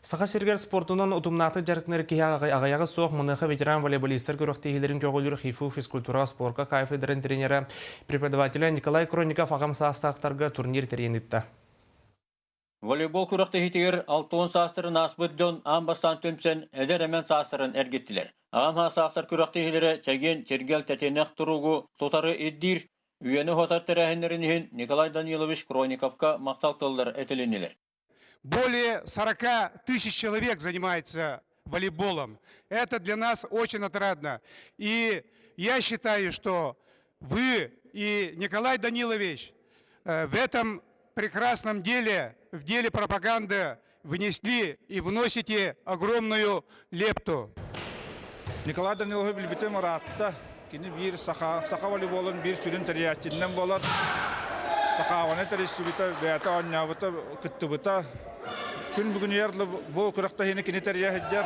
Саха сергер спортунан утумнаты жарытныр ки агаяғы соқ мыныхы ветеран волейболистер көріқтегілерін көғылыр хифу физкультура спорка кафедрын тренері преподавателя Николай Кроников ағам састақтарға турнир терендітті. Волейбол көріқтегітігер 6 састырын асбыт жон амбастан төмсен әдер әмен састырын әргеттілер. Ағам састақтар көріқтегілері чәген чергел тәтенек тұруғы тұтары еддір, үйені хотар тәрәхінлерінен Николай Данилович Крониковка мақталтылар әтіленелер. Более 40 тысяч человек занимается волейболом. Это для нас очень отрадно. И я считаю, что вы и Николай Данилович в этом прекрасном деле, в деле пропаганды, внесли и вносите огромную лепту. Николай Данилович билбите маратта, кини бир саха волейболын бир сүрін тәрияттиннен болар. Сахаваны тәрістібіті, бәйті аннабыты, күттібіті. Күн бүгін ерлі бұл күріқті хені кені тәрияттер.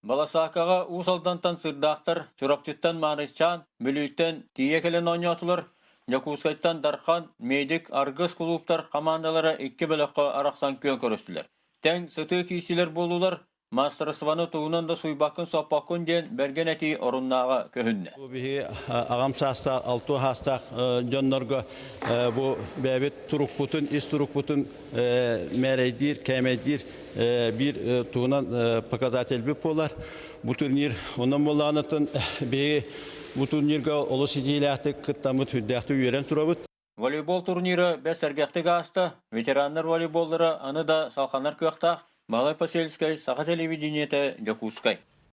Баласақаға ұсалдантан сырдақтар, чұрапчыттан Марисчан, Мүліттен тиекелен ойнатылыр. Якускайттан Дархан, Медик, Аргыз клубтар командалары 2 бөліққа арақсан көн көрістілер. Тәң сұты кейсілер болулар, Мастер Сваны туғынан да суйбақын соппақын ден берген әти орыннаға көхінне. Ағам састақ, алту хастақ жонларға бұл бәбет тұруқ бұтын, ис тұруқ бұтын мәрейдер, кәмейдер бір туғынан показатель бүп болар. Бұл турнир онын боланытын бейі бұл турнирға олы сидейләқті күттамыт хүддәқті үйерен тұрабыт. Волейбол турниры бәс әргәқтігі асты, ветераннар волейболлары аны да салқанар көқтақ, Малай Поселскай, Саха телевидениеті, Якускай.